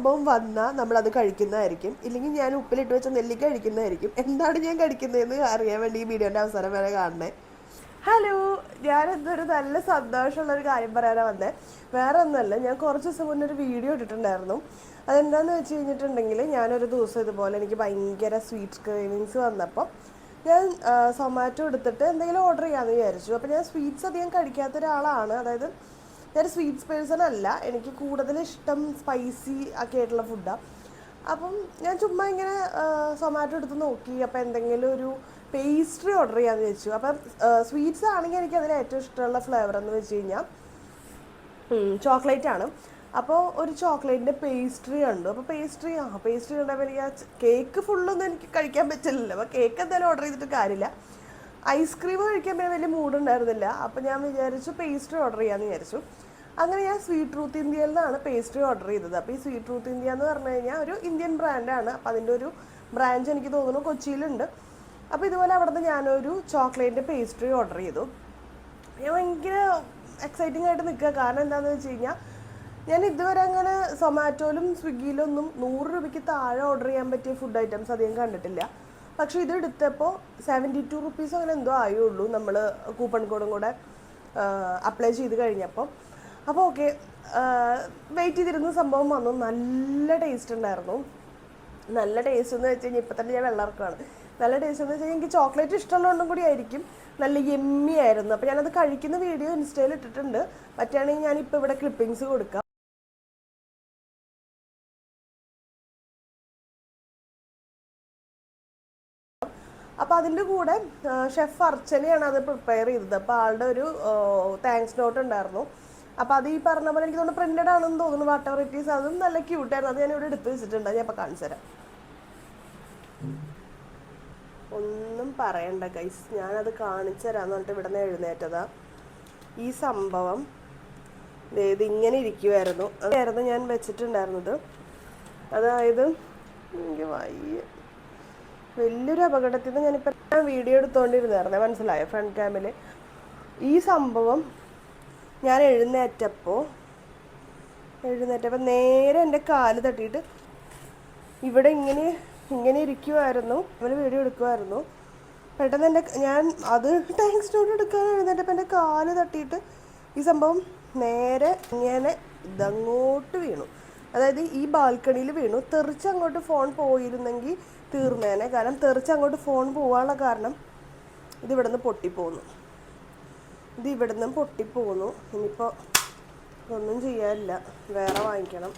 സംഭവം വന്നാൽ നമ്മളത് കഴിക്കുന്നതായിരിക്കും, ഇല്ലെങ്കിൽ ഞാൻ ഉപ്പിലിട്ട് വെച്ച നെല്ലിക്ക കഴിക്കുന്നതായിരിക്കും. എന്താണ് ഞാൻ കഴിക്കുന്നതെന്ന് അറിയാൻ വേണ്ടി ഈ വീഡിയോൻ്റെ അവസാനം വരെ കാണണേ. ഹലോ, ഞാനെന്തൊരു നല്ല സന്തോഷമുള്ളൊരു കാര്യം പറയാനാണ് വന്നത്. വേറെ ഒന്നുമല്ല, ഞാൻ കുറച്ച് ദിവസം മുന്നേ ഒരു വീഡിയോ ഇട്ടിട്ടുണ്ടായിരുന്നു. അതെന്താണെന്ന് വെച്ച് കഴിഞ്ഞിട്ടുണ്ടെങ്കിൽ, ഞാനൊരു ദിവസം ഇതുപോലെ എനിക്ക് ഭയങ്കര സ്വീറ്റ് ക്രേവിങ്സ് വന്നപ്പോൾ ഞാൻ സൊമാറ്റോ എടുത്തിട്ട് എന്തെങ്കിലും ഓർഡർ ചെയ്യാമെന്ന് വിചാരിച്ചു. അപ്പോൾ ഞാൻ സ്വീറ്റ്സ് അധികം കഴിക്കാത്ത ഒരാളാണ്. അതായത് ഞാൻ സ്വീറ്റ്സ് പേഴ്സൺ അല്ല, എനിക്ക് കൂടുതൽ ഇഷ്ടം സ്പൈസി ഒക്കെ ആയിട്ടുള്ള ഫുഡാണ്. അപ്പം ഞാൻ ചുമ്മാ ഇങ്ങനെ സൊമാറ്റോ എടുത്ത് നോക്കി. അപ്പോൾ എന്തെങ്കിലും ഒരു പേസ്ട്രി ഓർഡർ ചെയ്യാമെന്ന് വെച്ചു. അപ്പം സ്വീറ്റ്സ് ആണെങ്കിൽ എനിക്ക് അതിൽ ഏറ്റവും ഇഷ്ടമുള്ള ഫ്ലേവർ എന്ന് വെച്ച് കഴിഞ്ഞാൽ ചോക്ലേറ്റ് ആണ്. അപ്പോൾ ഒരു ചോക്ലേറ്റിൻ്റെ പേസ്ട്രി കണ്ടു. അപ്പോൾ പേസ്ട്രി കണ്ടപ്പോൾ എനിക്ക് ആ കേക്ക് ഫുള്ളൊന്നും എനിക്ക് കഴിക്കാൻ പറ്റില്ലല്ലോ. അപ്പോൾ കേക്ക് എന്തായാലും ഓർഡർ ചെയ്തിട്ട് കാര്യമില്ല. ഐസ്ക്രീം കഴിക്കാൻ പിന്നെ വലിയ മൂഡുണ്ടായിരുന്നില്ല. അപ്പോൾ ഞാൻ വിചാരിച്ചു പേസ്ട്രി ഓർഡർ ചെയ്യാമെന്ന് വിചാരിച്ചു. അങ്ങനെ ഞാൻ സ്വീറ്റ് ട്രൂത്ത് ഇന്ത്യയിൽ നിന്നാണ് പേസ്ട്രി ഓർഡർ ചെയ്തത്. അപ്പോൾ ഈ സ്വീറ്റ് ട്രൂത്ത് ഇന്ത്യ എന്ന് പറഞ്ഞു കഴിഞ്ഞാൽ ഒരു ഇന്ത്യൻ ബ്രാൻഡാണ്. അപ്പോൾ അതിൻ്റെ ഒരു ബ്രാഞ്ച് എനിക്ക് തോന്നുന്നു കൊച്ചിയിലുണ്ട്. അപ്പോൾ ഇതുപോലെ അവിടെ നിന്ന് ഞാനൊരു ചോക്ലേറ്റിൻ്റെ പേസ്ട്രി ഓർഡർ ചെയ്തു. ഞാൻ ഭയങ്കര എക്സൈറ്റിംഗ് ആയിട്ട് നിൽക്കുക. കാരണം എന്താണെന്ന് വെച്ച് കഴിഞ്ഞാൽ ഞാൻ ഇതുവരെ അങ്ങനെ സൊമാറ്റോയിലും സ്വിഗ്ഗിയിലൊന്നും 100 രൂപയ്ക്ക് താഴെ ഓർഡർ ചെയ്യാൻ പറ്റിയ ഫുഡ് ഐറ്റംസ് അധികം കണ്ടിട്ടില്ല. പക്ഷേ ഇത് എടുത്തപ്പോൾ 72 റുപ്പീസ് അങ്ങനെ എന്തോ ആയുള്ളൂ, നമ്മൾ കൂപ്പൺ കോഡും കൂടെ അപ്ലൈ ചെയ്ത് കഴിഞ്ഞപ്പോൾ. അപ്പോൾ ഓക്കെ, വെയിറ്റ് ചെയ്തിരുന്ന സംഭവം വന്നു. നല്ല ടേസ്റ്റ് ഉണ്ടായിരുന്നു. നല്ല ടേസ്റ്റ് എന്ന് വെച്ച് കഴിഞ്ഞാൽ ഇപ്പം തന്നെ ഞാൻ വെള്ളമിറക്കുകയാണ്. നല്ല ടേസ്റ്റ് എന്ന് വെച്ച് കഴിഞ്ഞാൽ എനിക്ക് ചോക്ലേറ്റ് ഇഷ്ടമുള്ളതുകൊണ്ടും കൂടി ആയിരിക്കും. നല്ല യെമ്മി ആയിരുന്നു. അപ്പോൾ ഞാനത് കഴിക്കുന്ന വീഡിയോ ഇൻസ്റ്റയിൽ ഇട്ടിട്ടുണ്ട്. പറ്റുകയാണെങ്കിൽ ഞാനിപ്പോൾ ഇവിടെ ക്ലിപ്പിങ്സ് കൊടുക്കാം. അപ്പോൾ അതിൻ്റെ കൂടെ ഷെഫ് അർച്ചനയാണ് അത് പ്രിപ്പയർ ചെയ്തത്. അപ്പോൾ ആളുടെ ഒരു താങ്ക്സ് നോട്ട് ഉണ്ടായിരുന്നു. അപ്പോൾ അത് ഈ പറഞ്ഞ പോലെ എനിക്ക് തോന്നുന്നു പ്രിന്റഡ് ആണെന്ന് തോന്നുന്നു. വാട്ട് എവർ ഇറ്റ് ഈസ്, അതും നല്ല ക്യൂട്ടായിരുന്നു. അത് ഞാനിവിടെ എടുത്ത് വെച്ചിട്ടുണ്ട്. ഞാൻ ഇപ്പോൾ കാണിച്ചു തരാം. ഒന്നും പറയണ്ട ഗൈസ്, ഞാനത് കാണിച്ചു തരാമെന്ന് പറഞ്ഞിട്ട് ഇവിടെ നിന്ന് എഴുന്നേറ്റതാ. ഈ സംഭവം ഇതിങ്ങനെ ഇരിക്കുമായിരുന്നു. അതായിരുന്നു ഞാൻ വെച്ചിട്ടുണ്ടായിരുന്നത്. അതായത് എനിക്ക് വലിയൊരു അപകടത്തിൽ നിന്ന് ഞാനിപ്പോൾ വീഡിയോ എടുത്തുകൊണ്ടിരുന്നായിരുന്നേ, മനസ്സിലായോ? ഫ്രണ്ട് ക്യാമിൽ ഈ സംഭവം ഞാൻ എഴുന്നേറ്റപ്പോൾ നേരെ എൻ്റെ കാല് തട്ടിയിട്ട് ഇവിടെ ഇങ്ങനെ ഇരിക്കുമായിരുന്നു. അവർ വീഡിയോ എടുക്കുമായിരുന്നു. പെട്ടെന്ന് ഞാൻ അത് താങ്ക്സ് നോട്ട് എടുക്കാൻ എഴുന്നേറ്റപ്പോൾ എൻ്റെ കാല് തട്ടിയിട്ട് ഈ സംഭവം നേരെ ഇങ്ങനെ ഇതങ്ങോട്ട് വീണു. അതായത് ഈ ബാൽക്കണിയിൽ വീണു. തെറിച്ചങ്ങോട്ട് ഫോൺ പോയിരുന്നെങ്കിൽ തീർന്നേനെ. കാരണം തെറിച്ചങ്ങോട്ട് ഫോൺ പോകാനുള്ള കാരണം ഇതിവിടെ നിന്ന് പൊട്ടിപ്പോന്നു. ഇനിയിപ്പോൾ ഇതൊന്നും ചെയ്യാനില്ല, വേറെ വാങ്ങിക്കണം.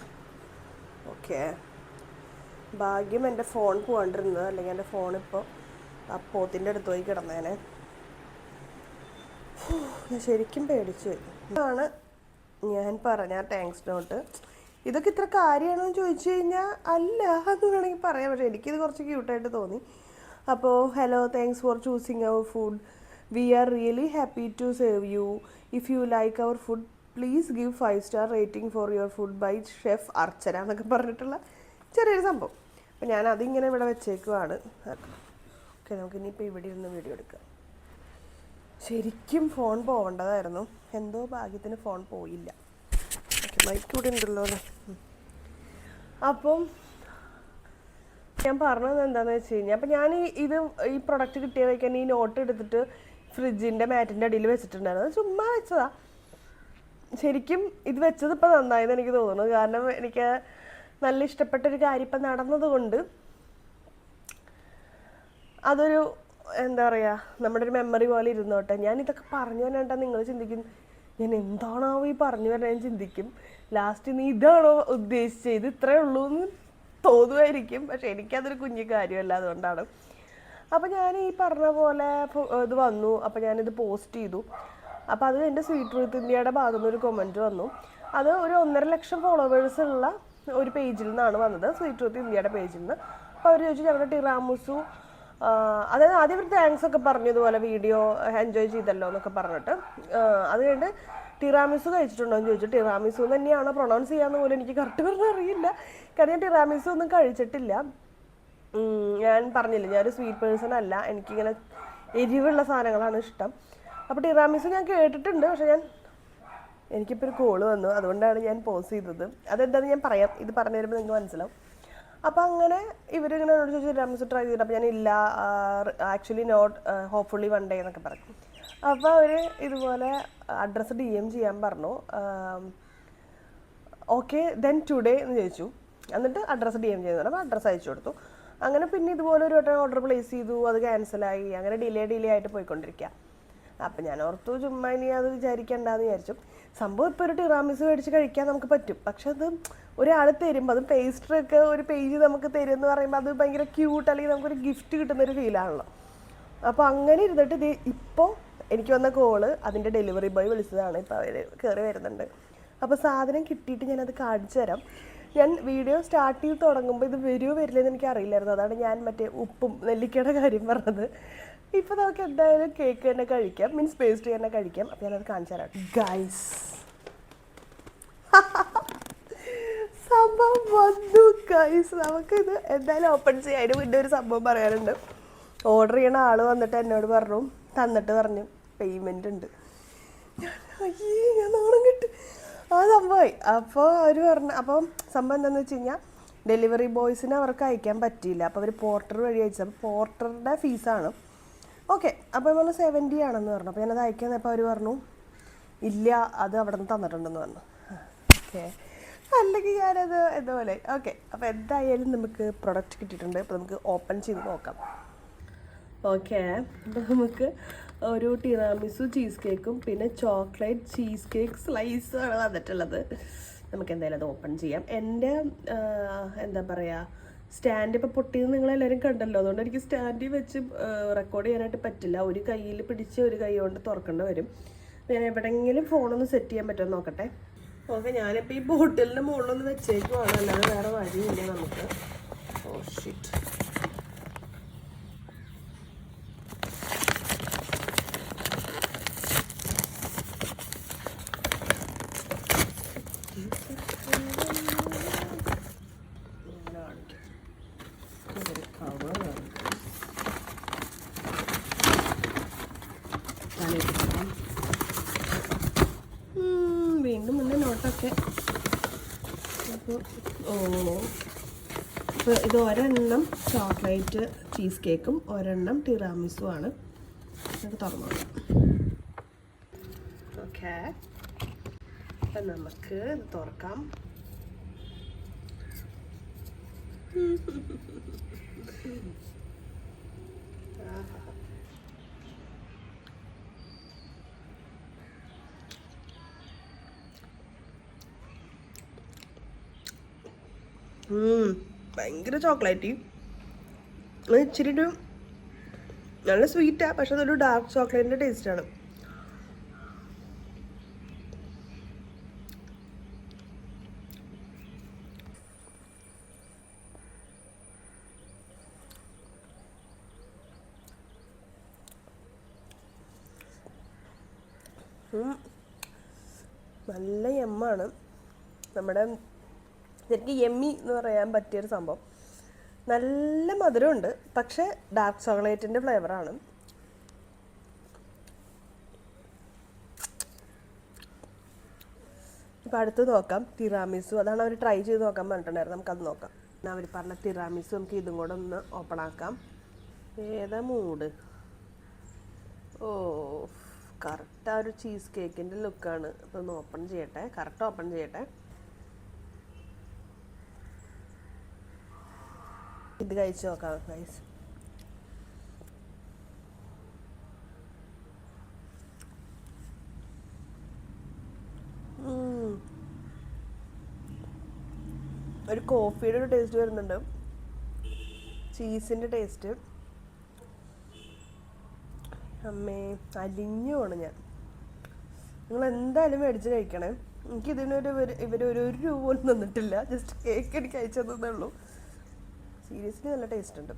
ഓക്കെ, ഭാഗ്യം എൻ്റെ ഫോൺ പോകാണ്ടിരുന്നത്, അല്ലെങ്കിൽ എൻ്റെ ഫോണിപ്പോൾ ആ പോത്തിൻ്റെ അടുത്ത് പോയി കിടന്നേനെ. ഞാൻ ശരിക്കും പേടിച്ചു. ഇതാണ് ഞാൻ പറഞ്ഞ താങ്ക്സ് നോട്ട്. ഇതൊക്കെ ഇത്ര കാര്യമാണെന്ന് ചോദിച്ചു കഴിഞ്ഞാൽ അല്ല എന്ന് വേണമെങ്കിൽ പറയാം. പക്ഷേ എനിക്കിത് കുറച്ച് ക്യൂട്ടായിട്ട് തോന്നി. അപ്പോൾ hello, thanks for choosing our food. We are really happy to save you. If you like our food please give 5 star rating for your food by chef Archana എന്നൊക്കെ പറഞ്ഞിട്ടുള്ള ചെറിയൊരു സംഭവം. അപ്പോൾ ഞാൻ അതിങ്ങനെ ഇവിടെ വെച്ചേക്കുവാണ്. ഓക്കെ, നമുക്കിനിയിപ്പോൾ ഇവിടെ ഇരുന്ന് വീഡിയോ എടുക്കാം. ശരിക്കും ഫോൺ പോകേണ്ടതായിരുന്നു. എന്തോ ഭാഗ്യത്തിന് ഫോൺ പോയില്ല. ഓക്കെ, മൈക്ക് കൂടെ ഉണ്ടല്ലോ അല്ലേ. അപ്പം ഞാൻ പറഞ്ഞത് എന്താണെന്ന് വെച്ച് കഴിഞ്ഞാൽ, അപ്പം ഞാൻ ഈ പ്രൊഡക്റ്റ് കിട്ടിയ വയ്ക്കാൻ ഈ നോട്ട് എടുത്തിട്ട് ഫ്രിഡ്ജിൻ്റെ മാറ്റിൻ്റെ അടിയിൽ വെച്ചിട്ടുണ്ടായിരുന്നു. ചുമ്മാ വെച്ചതാ. ശരിക്കും ഇത് വെച്ചത് ഇപ്പം നന്നായെന്ന് എനിക്ക് തോന്നുന്നു. കാരണം എനിക്ക് നല്ല ഇഷ്ടപ്പെട്ടൊരു കാര്യം ഇപ്പം നടന്നതുകൊണ്ട് അതൊരു എന്താ പറയുക, നമ്മുടെ ഒരു മെമ്മറി പോലെ ഇരുന്നോട്ടെ. ഞാനിതൊക്കെ പറഞ്ഞു തരേണ്ട നിങ്ങൾ ചിന്തിക്കും, ഞാൻ എന്താണോ ഈ പറഞ്ഞു തരാൻ ചിന്തിക്കും. ലാസ്റ്റ് നീ ഇതാണോ ഉദ്ദേശിച്ചത്, ഇത് ഇത്രേ ഉള്ളൂ എന്ന് തോന്നുമായിരിക്കും. പക്ഷെ എനിക്കതൊരു കുഞ്ഞു കാര്യമല്ല, അതുകൊണ്ടാണ്. അപ്പോൾ ഞാൻ ഈ പറഞ്ഞ പോലെ ഇത് വന്നു. അപ്പോൾ ഞാനിത് പോസ്റ്റ് ചെയ്തു. അപ്പോൾ അത് എൻ്റെ സ്വീറ്റ് ട്രൂത്ത് ഇന്ത്യയുടെ ഭാഗത്തു നിന്ന് ഒരു കമൻറ്റ് വന്നു. അത് ഒരു 1.5 ലക്ഷം ഫോളോവേഴ്സ് ഉള്ള ഒരു പേജിൽ നിന്നാണ് വന്നത്, സ്വീറ്റ് ട്രൂത്ത് ഇന്ത്യയുടെ പേജിൽ നിന്ന്. അപ്പോൾ അവർ ചോദിച്ചു ഞങ്ങളുടെ ടിറാമുസു, അതായത് ആദ്യം ഒരു താങ്ക്സ് ഒക്കെ പറഞ്ഞു, ഇതുപോലെ വീഡിയോ എൻജോയ് ചെയ്തല്ലോ എന്നൊക്കെ പറഞ്ഞിട്ട്. അത് കഴിഞ്ഞിട്ട് ടിറാമിസു കഴിച്ചിട്ടുണ്ടോ എന്ന് ചോദിച്ചു. ടിറാമിസു തന്നെയാണോ പ്രൊണൗൺസ് ചെയ്യാന്ന് പോലും എനിക്ക് കറക്റ്റ് പറഞ്ഞാൽ അറിയില്ല. കാരണം ഞാൻ ടിറാമിസു ഒന്നും കഴിച്ചിട്ടില്ല. ഞാൻ പറഞ്ഞില്ല, ഞാനൊരു സ്വീറ്റ് പേഴ്സൺ അല്ല, എനിക്കിങ്ങനെ എരിവുള്ള സാധനങ്ങളാണ് ഇഷ്ടം. അപ്പോൾ ടിറാമിസു ഞാൻ കേട്ടിട്ടുണ്ട്, പക്ഷെ ഞാൻ എനിക്കിപ്പോൾ ഒരു കോള് വന്നു, അതുകൊണ്ടാണ് ഞാൻ പോസ് ചെയ്തത്. അതെന്താണെന്ന് ഞാൻ പറയാം, ഇത് പറഞ്ഞു തരുമ്പോൾ നിങ്ങൾക്ക് മനസ്സിലാവും. അപ്പോൾ അങ്ങനെ ഇവരിങ്ങനെ എന്നോട് ചോദിച്ചു തിരാമിസു ട്രൈ ചെയ്തിട്ട്, അപ്പോൾ ഞാൻ ഇല്ല, actually not, hopefully one day എന്നൊക്കെ പറഞ്ഞു. അപ്പോൾ അവർ ഇതുപോലെ അഡ്രസ്സ് DM ചെയ്യാൻ പറഞ്ഞു. ഓക്കെ ദെൻ ടുഡേ എന്ന് ചോദിച്ചു. എന്നിട്ട് അഡ്രസ്സ് DM ചെയ്യുന്നു, അപ്പോൾ അഡ്രസ്സ് അയച്ചു കൊടുത്തു. അങ്ങനെ പിന്നെ ഇതുപോലെ ഒരു വട്ടം ഓർഡർ പ്ലേസ് ചെയ്തു, അത് ക്യാൻസലായി. അങ്ങനെ ഡിലേ ആയിട്ട് പോയിക്കൊണ്ടിരിക്കുക. അപ്പം ഞാൻ ഓർത്തു ചുമ്മാ ഇനി അത് വിചാരിക്കേണ്ടെന്ന് വിചാരിച്ചു. സംഭവം ഇപ്പോൾ ഒരു ടിറാമിസ് മേടിച്ച് കഴിക്കാൻ നമുക്ക് പറ്റും, പക്ഷെ അത് ഒരാൾ തരുമ്പോൾ, അതും പേസ്ട്രി ഒക്കെ ഒരു പേജ് നമുക്ക് തരും എന്ന് പറയുമ്പോൾ അത് ഭയങ്കര ക്യൂട്ട്, അല്ലെങ്കിൽ നമുക്കൊരു ഗിഫ്റ്റ് കിട്ടുന്നൊരു ഫീലാണല്ലോ. അപ്പോൾ അങ്ങനെ ഇരുന്നിട്ട് ഇത് ഇപ്പോൾ എനിക്ക് വന്ന കോള് അതിൻ്റെ ഡെലിവറി ബോയ് വിളിച്ചതാണ്. ഇപ്പോൾ അവർ കയറി വരുന്നുണ്ട്. അപ്പോൾ സാധനം കിട്ടിയിട്ട് ഞാനത് കാണിച്ചു തരാം. ഞാൻ വീഡിയോ സ്റ്റാർട്ട് ചെയ്ത് തുടങ്ങുമ്പോൾ ഇത് വരുമോ വരില്ലെന്ന് എനിക്ക് അറിയില്ലായിരുന്നു. അതാണ് ഞാൻ മറ്റേ ഉപ്പും നെല്ലിക്കയുടെ കാര്യം പറഞ്ഞത്. ഇപ്പോൾ നമുക്ക് എന്തായാലും കേക്ക് തന്നെ കഴിക്കാം, മീൻസ് പേസ്ട്രി തന്നെ കഴിക്കാം. അപ്പോൾ ഞാനത് കാണിച്ചു തരാം ഗൈസ്. സംഭവം വന്നു ഗൈസ്. നമുക്കിത് എന്തായാലും ഓപ്പൺ ചെയ്യാം. അതിന് മുന്നേ ഒരു സംഭവം പറയാനുണ്ട്. ഓർഡർ ചെയ്യണ ആൾ വന്നിട്ട് എന്നോട് പറഞ്ഞു, തന്നിട്ട് പറഞ്ഞു പേയ്മെൻ്റ് ഉണ്ട്. ഞാൻ നാണം കിട്ടും ആ സംഭവമായി. അപ്പോൾ അവർ പറഞ്ഞു, അപ്പം സംഭവം എന്താണെന്ന് വെച്ച് കഴിഞ്ഞാൽ ഡെലിവറി ബോയ്സിന് അവർക്ക് അയക്കാൻ പറ്റിയില്ല. അപ്പോൾ അവർ പോർട്ടർ വഴി അയച്ചത്. അപ്പോൾ പോർട്ടറുടെ ഫീസാണ്. ഓക്കെ, അപ്പോൾ നമ്മൾ 70 ആണെന്ന് പറഞ്ഞു. അപ്പോൾ ഞാനത് അയക്കാൻ, അപ്പോൾ അവർ പറഞ്ഞു ഇല്ല, അത് അവിടെ നിന്ന് തന്നിട്ടുണ്ടെന്ന് പറഞ്ഞു. ഓക്കെ, അല്ലെങ്കിൽ ഞാനത് ഇതുപോലെ. ഓക്കെ, അപ്പോൾ എന്തായാലും നമുക്ക് പ്രൊഡക്റ്റ് കിട്ടിയിട്ടുണ്ട്. അപ്പോൾ നമുക്ക് ഓപ്പൺ ചെയ്ത് നോക്കാം. ഓക്കെ, അപ്പോൾ നമുക്ക് ഒരു ടിറാമിസു ചീസ് കേക്കും പിന്നെ ചോക്ലേറ്റ് ചീസ് കേക്ക് സ്ലൈസാണ് വന്നിട്ടുള്ളത്. നമുക്ക് എന്തായാലും അത് ഓപ്പൺ ചെയ്യാം. എൻ്റെ എന്താ പറയുക, സ്റ്റാൻഡ് ഇപ്പോൾ പൊട്ടിയത് നിങ്ങളെല്ലാവരും കണ്ടല്ലോ. അതുകൊണ്ട് എനിക്ക് സ്റ്റാൻഡിൽ വെച്ച് റെക്കോർഡ് ചെയ്യാനായിട്ട് പറ്റില്ല. ഒരു കയ്യിൽ പിടിച്ച് ഒരു കൈ കൊണ്ട് തുറക്കേണ്ടി വരും. ഞാൻ എവിടെയെങ്കിലും ഫോണൊന്ന് സെറ്റ് ചെയ്യാൻ പറ്റുമോ നോക്കട്ടെ. ഓക്കെ, ഞാനിപ്പോൾ ഈ ബോട്ടിലിൻ്റെ മുകളിലൊന്ന് വെച്ചേക്കുവാണ്, അല്ലാതെ വേറെ വഴിയില്ല നമുക്ക്. Oh shit. വീണ്ടും മുന്നേ നോട്ടൊക്കെ. അപ്പോൾ ഇപ്പോൾ ഇത് ഒരെണ്ണം ചോക്ലേറ്റ് ചീസ് കേക്കും ഒരെണ്ണം ടിറാമിസും ആണ്. നമുക്ക് തുറന്നോളാം. ഓക്കെ, അപ്പം നമുക്ക് ഇത് തുറക്കാം. ഭയങ്കര ചോക്ലേറ്റ്. ഇച്ചിരി ഒരു നല്ല സ്വീറ്റാണ്, പക്ഷെ അതൊരു ഡാർക്ക് ചോക്ലേറ്റിൻ്റെ ടേസ്റ്റാണ്. നല്ല യമ്മാണ്. നമ്മുടെ ശരിക്കും യമ്മി എന്ന് പറയാൻ പറ്റിയൊരു സംഭവം. നല്ല മധുരമുണ്ട്, പക്ഷേ ഡാർക്ക് ചോക്ലേറ്റിൻ്റെ ഫ്ലേവറാണ്. ഇപ്പോൾ അടുത്ത് നോക്കാം തിറാമിസു. അതാണ് അവർ ട്രൈ ചെയ്ത് നോക്കാൻ പറഞ്ഞിട്ടുണ്ടായിരുന്നു. നമുക്കത് നോക്കാം. അവർ പറഞ്ഞ തിറാമിസു നമുക്ക് ഇതും കൂടെ ഒന്ന് ഓപ്പൺ ആക്കാം. ഏതാ മൂഡ്? ഓ, കറക്റ്റ് ആ ഒരു ചീസ് കേക്കിൻ്റെ ലുക്കാണ്. അപ്പോൾ ഒന്ന് ഓപ്പൺ ചെയ്യട്ടെ, കറക്റ്റ് ഓപ്പൺ ചെയ്യട്ടെ. ഇത് കഴിച്ച് നോക്കാം ഗൈസ്. ഒരു കോഫിയുടെ ഒരു ടേസ്റ്റ് വരുന്നുണ്ട്, ചീസിൻ്റെ ടേസ്റ്റ്. അമ്മേ, അലിഞ്ഞു പോണ് ഞാൻ. നിങ്ങൾ എന്തായാലും മേടിച്ച് കഴിക്കണേ. എനിക്കിതിനൊരു ഇവരൊരു രൂപ പോലും തന്നിട്ടില്ല, ജസ്റ്റ് കേക്ക് എനിക്ക് അയച്ചു തന്നേ ഉള്ളൂ. സീരിയസ്ലി നല്ല ടേസ്റ്റ് ഉണ്ട്.